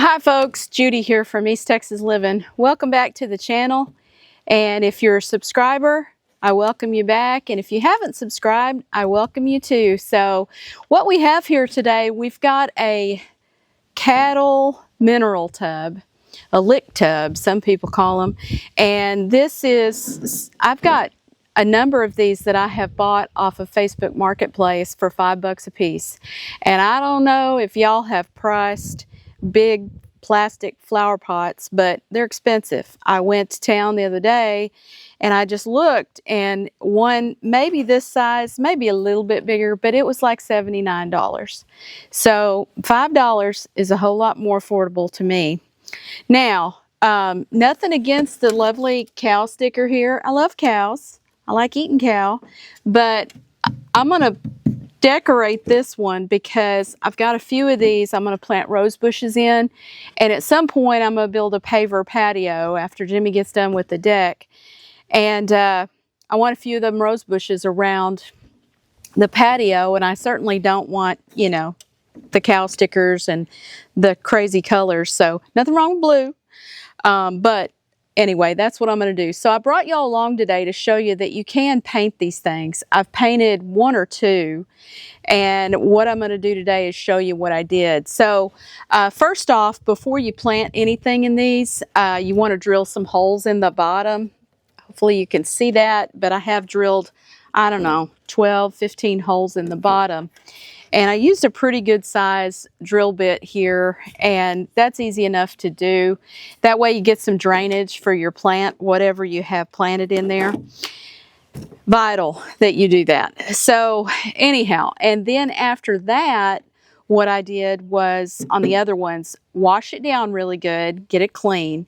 Hi folks, Judy here from East Texas Living. Welcome back to the channel. And if you're a subscriber, I welcome you back. And if you haven't subscribed, I welcome you too. So what we have here today, we've got a cattle mineral tub, a lick tub, some people call them. And this is, I've got a number of these that I have bought off of Facebook Marketplace for $5 a piece. And I don't know if y'all have priced big plastic flower pots, but they're expensive. I went to town the other day and I just looked, and one maybe this size, maybe a little bit bigger, but it was like $79. So $5 is a whole lot more affordable to me. Now, nothing against the lovely cow sticker here. I love cows. I like eating cow, but I'm gonna decorate this one because I've got a few of these I'm going to plant rose bushes in, and at some point I'm going to build a paver patio after Jimmy gets done with the deck, and I want a few of them rose bushes around the patio, and I certainly don't want, you know, the cow stickers and the crazy colors. So nothing wrong with blue, but anyway, that's what I'm going to do. So I brought y'all along today to show you that you can paint these things. I've painted one or two, and what I'm going to do today is show you what I did. So first off, before you plant anything in these, you want to drill some holes in the bottom. Hopefully you can see that, but I have drilled, I don't know, 12, 15 holes in the bottom. And I used a pretty good size drill bit here, and that's easy enough to do. That way you get some drainage for your plant, whatever you have planted in there. Vital that you do that. So anyhow, and then after that, what I did was on the other ones, wash it down really good, get it clean,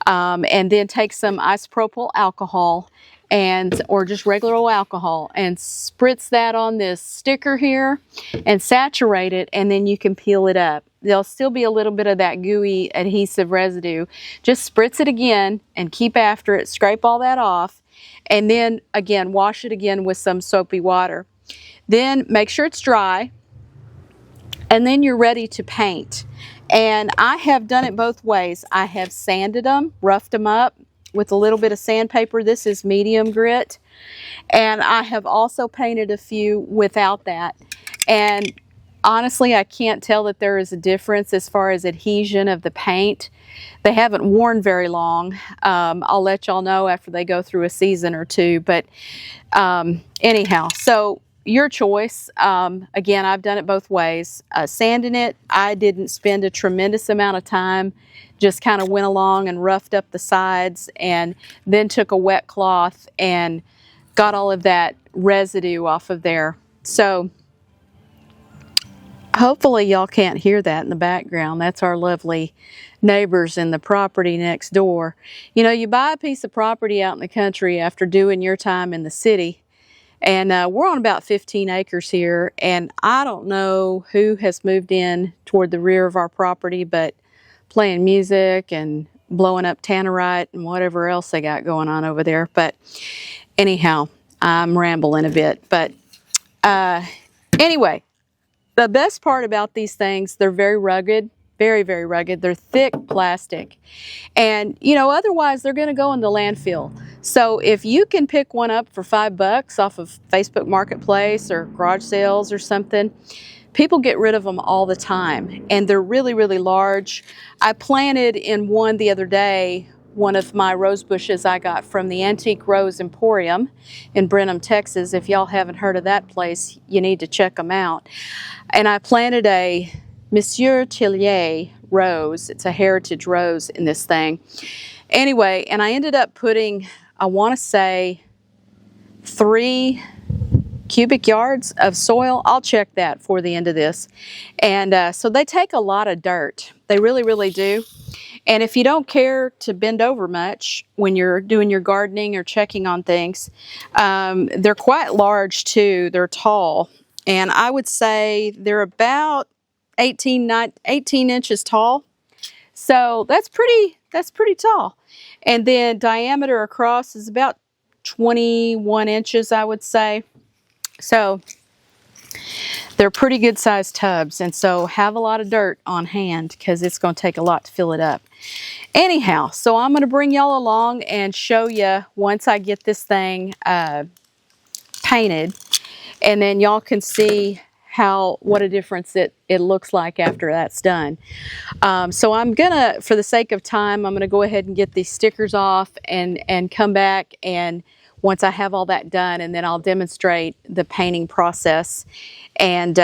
and then take some isopropyl alcohol or just regular old alcohol and spritz that on this sticker here and saturate it, and then you can peel it up. There'll still be a little bit of that gooey adhesive residue. Just spritz it again and keep after it, scrape all that off, and then again wash it again with some soapy water. Then make sure it's dry, and then you're ready to paint. And I have done it both ways. I have sanded them, roughed them up with a little bit of sandpaper. This is medium grit. And I have also painted a few without that. And honestly, I can't tell that there is a difference as far as adhesion of the paint. They haven't worn very long. I'll let y'all know after they go through a season or two. But anyhow, so your choice. Again, I've done it both ways. Sanding it, I didn't spend a tremendous amount of time. Just kind of went along and roughed up the sides, and then took a wet cloth and got all of that residue off of there. So hopefully y'all can't hear that in the background. That's our lovely neighbors in the property next door. You know, you buy a piece of property out in the country after doing your time in the city, and we're on about 15 acres here, and I don't know who has moved in toward the rear of our property, but playing music and blowing up tannerite and whatever else they got going on over there. But anyhow, I'm rambling a bit. But anyway, the best part about these things, they're very rugged, very, very rugged. They're thick plastic. And, you know, otherwise they're going to go in the landfill. So if you can pick one up for $5 off of Facebook Marketplace or garage sales or something, people get rid of them all the time, and they're really, really large. I planted in one the other day, one of my rose bushes I got from the Antique Rose Emporium in Brenham, Texas. If y'all haven't heard of that place, you need to check them out. And I planted a Monsieur Tillier rose. It's a heritage rose in this thing. Anyway, and I ended up putting, I want to say, 3 cubic yards of soil. I'll check that for the end of this. And so they take a lot of dirt. They really, really do. And if you don't care to bend over much when you're doing your gardening or checking on things, they're quite large too. They're tall. And I would say they're about 18 inches tall. So that's pretty tall. And then diameter across is about 21 inches, I would say. So They're pretty good sized tubs, and so have a lot of dirt on hand because it's going to take a lot to fill it up. Anyhow, so I'm going to bring y'all along and show you once I get this thing painted, and then y'all can see what a difference it looks like after that's done. So I'm gonna, for the sake of time, I'm gonna go ahead and get these stickers off and come back, and once I have all that done, and then I'll demonstrate the painting process. And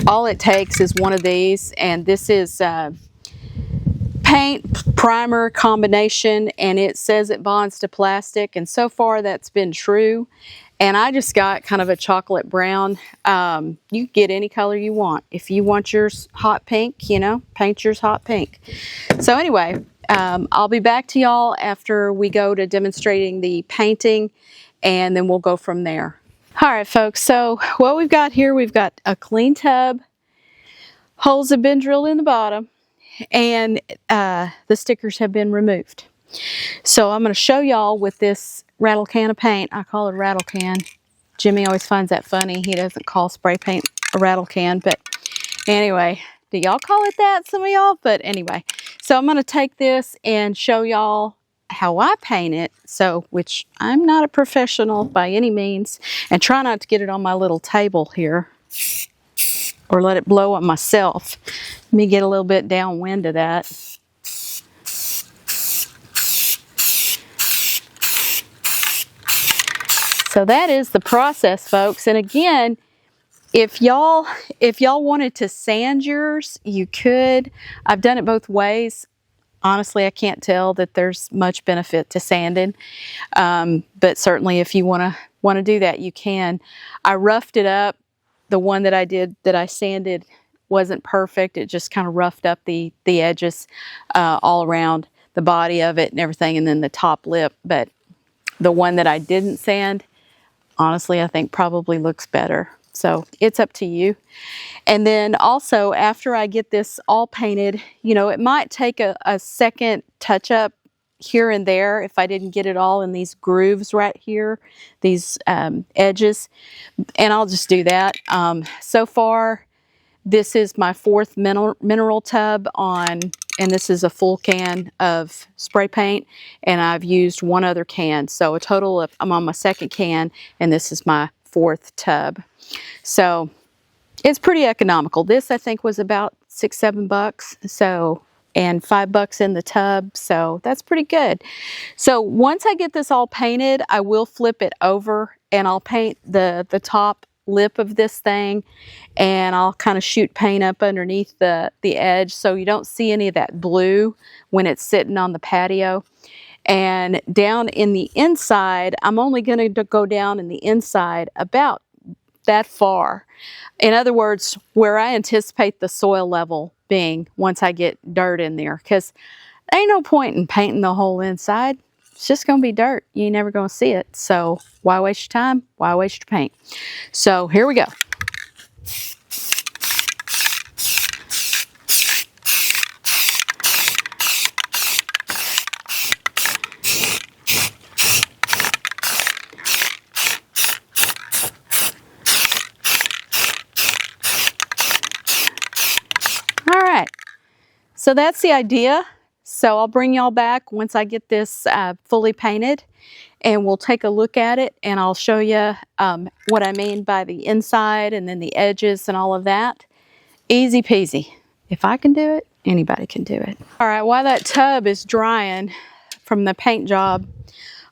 all it takes is one of these, and this is paint primer combination, and it says it bonds to plastic, and so far that's been true. And I just got kind of a chocolate brown. You get any color you want. If you want yours hot pink, you know, paint yours hot pink. So anyway, I'll be back to y'all after we go to demonstrating the painting, and then we'll go from there. All right, folks, so what we've got here, we've got a clean tub. Holes have been drilled in the bottom, and the stickers have been removed. So I'm going to show y'all with this rattle can of paint. I call it a rattle can. Jimmy always finds that funny. He doesn't call spray paint a rattle can, but anyway, do y'all call it that, some of y'all? But anyway, so I'm going to take this and show y'all how I paint it, so, which I'm not a professional by any means, and try not to get it on my little table here or let it blow up myself. Let me get a little bit downwind of that. So that is the process, folks. And again, if y'all wanted to sand yours, you could. I've done it both ways. Honestly, I can't tell that there's much benefit to sanding, but certainly if you want to do that, you can. I roughed it up. The one that I sanded wasn't perfect. It just kind of roughed up the edges all around the body of it and everything, and then the top lip. But the one that I didn't sand, honestly, I think probably looks better. So it's up to you. And then also, after I get this all painted, you know, it might take a second touch up here and there if I didn't get it all in these grooves right here, these edges, and I'll just do that. So far, this is my fourth mineral tub on, and this is a full can of spray paint, and I've used one other can. So a total of, I'm on my second can, and this is my fourth tub. So it's pretty economical. This, I think, was about $6-7. So, and $5 in the tub. So that's pretty good. So once I get this all painted, I will flip it over and I'll paint the top lip of this thing, and I'll kind of shoot paint up underneath the edge so you don't see any of that blue when it's sitting on the patio. And down in the inside, I'm only going to go down in the inside about that far. In other words, where I anticipate the soil level being once I get dirt in there, because there ain't no point in painting the whole inside. It's just going to be dirt. You ain't never going to see it. So why waste your time? Why waste your paint? So here we go. All right. So that's the idea. So I'll bring y'all back once I get this fully painted, and we'll take a look at it, and I'll show you what I mean by the inside and then the edges and all of that. Easy peasy. If I can do it, anybody can do it. All right, while that tub is drying from the paint job,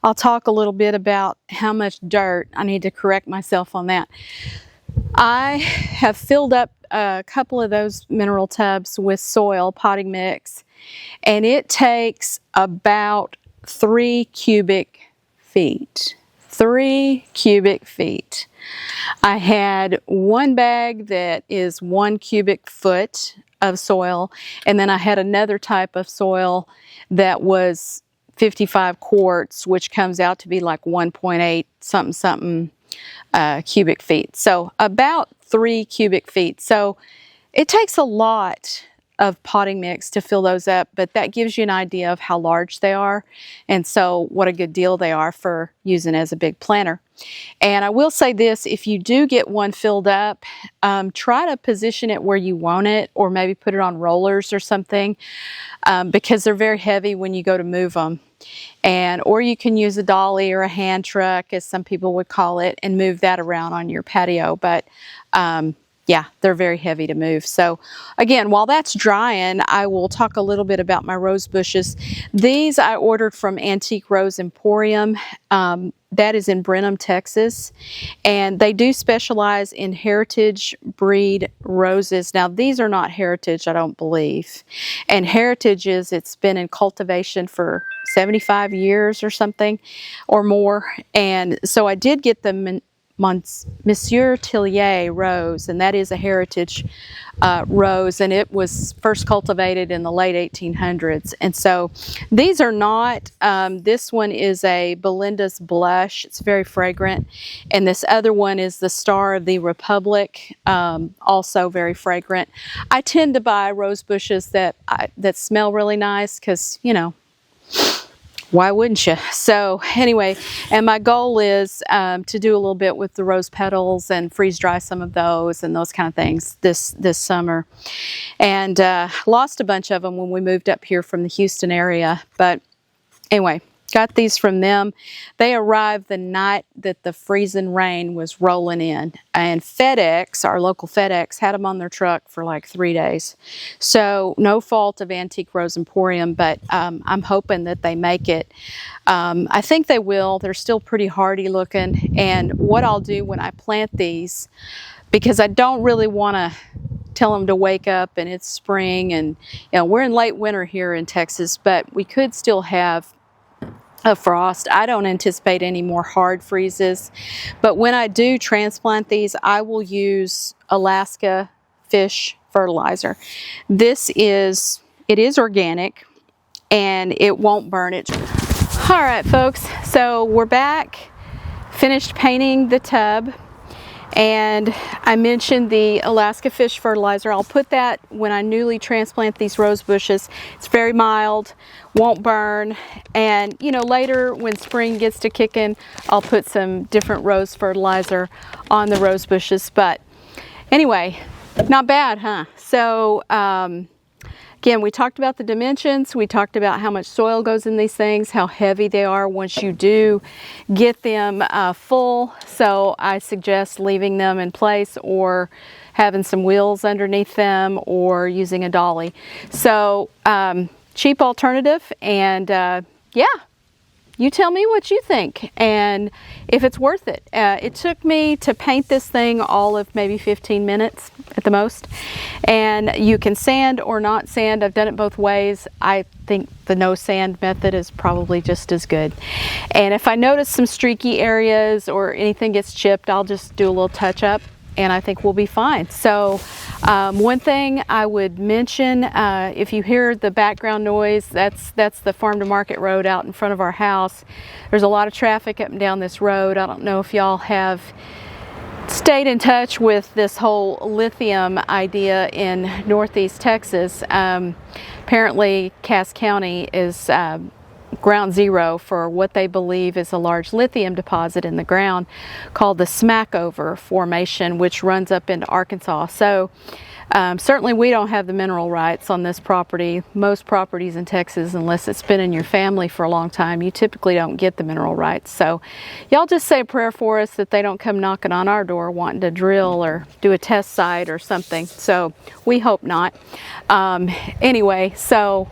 I'll talk a little bit about how much dirt. I need to correct myself on that. I have filled up a couple of those mineral tubs with soil, potting mix, and it takes about 3 cubic feet. 3 cubic feet. I had one bag that is 1 cubic foot of soil, and then I had another type of soil that was 55 quarts, which comes out to be like 1.8 something cubic feet. So about 3 cubic feet. So it takes a lot of potting mix to fill those up, but that gives you an idea of how large they are, and so what a good deal they are for using as a big planter. And I will say this, if you do get one filled up, try to position it where you want it, or maybe put it on rollers or something, because they're very heavy when you go to move them. Or you can use a dolly or a hand truck, as some people would call it, and move that around on your patio. But yeah, they're very heavy to move. So again, while that's drying, I will talk a little bit about my rose bushes. These I ordered from Antique Rose Emporium. That is in Brenham, Texas. And they do specialize in heritage breed roses. Now, these are not heritage, I don't believe. And heritage is, it's been in cultivation for 75 years or something or more. And so I did get the Monsieur Tillier rose, and that is a heritage rose, and it was first cultivated in the late 1800s. And so these are not, this one is a Belinda's Blush. It's very fragrant. And this other one is the Star of the Republic, also very fragrant. I tend to buy rose bushes that smell really nice because, you know, why wouldn't you? So anyway, and my goal is to do a little bit with the rose petals and freeze dry some of those and those kind of things this summer. And lost a bunch of them when we moved up here from the Houston area. But anyway, got these from them. They arrived the night that the freezing rain was rolling in. And FedEx, our local FedEx, had them on their truck for like 3 days. So no fault of Antique Rose Emporium, but I'm hoping that they make it. I think they will. They're still pretty hardy looking. And what I'll do when I plant these, because I don't really want to tell them to wake up and it's spring, and you know, we're in late winter here in Texas, but we could still have a frost. I don't anticipate any more hard freezes, but when I do transplant these, I will use Alaska fish fertilizer. It is organic and it won't burn it. All right, folks, so we're back, finished painting the tub. And I mentioned the Alaska fish fertilizer. I'll put that when I newly transplant these rose bushes. It's very mild, won't burn, and you know, later when spring gets to kicking, I'll put some different rose fertilizer on the rose bushes. But anyway, not bad, huh? So again, we talked about the dimensions, we talked about how much soil goes in these things, how heavy they are once you do get them full. So I suggest leaving them in place or having some wheels underneath them or using a dolly. So cheap alternative, and yeah. You tell me what you think and if it's worth it. It took me to paint this thing all of maybe 15 minutes at the most. And you can sand or not sand. I've done it both ways. I think the no sand method is probably just as good. And if I notice some streaky areas or anything gets chipped, I'll just do a little touch up and I think we'll be fine. So one thing I would mention, if you hear the background noise, that's the farm to market road out in front of our house. There's a lot of traffic up and down this road. I don't know if y'all have stayed in touch with this whole lithium idea in Northeast Texas. Apparently Cass County is ground zero for what they believe is a large lithium deposit in the ground called the Smackover Formation, which runs up into Arkansas. So certainly we don't have the mineral rights on this property. Most properties in Texas, unless it's been in your family for a long time, you typically don't get the mineral rights. So y'all just say a prayer for us that they don't come knocking on our door wanting to drill or do a test site or something. So we hope not. Anyway, so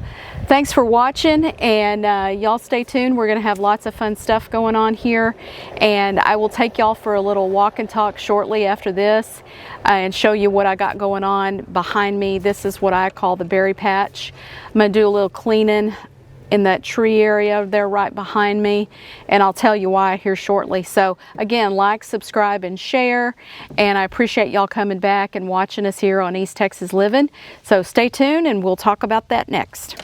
thanks for watching, and y'all stay tuned. We're gonna have lots of fun stuff going on here, and I will take y'all for a little walk and talk shortly after this and show you what I got going on behind me. This is what I call the berry patch. I'm gonna do a little cleaning in that tree area there right behind me, and I'll tell you why here shortly. So again, like, subscribe, and share, and I appreciate y'all coming back and watching us here on East Texas Living. So stay tuned and we'll talk about that next.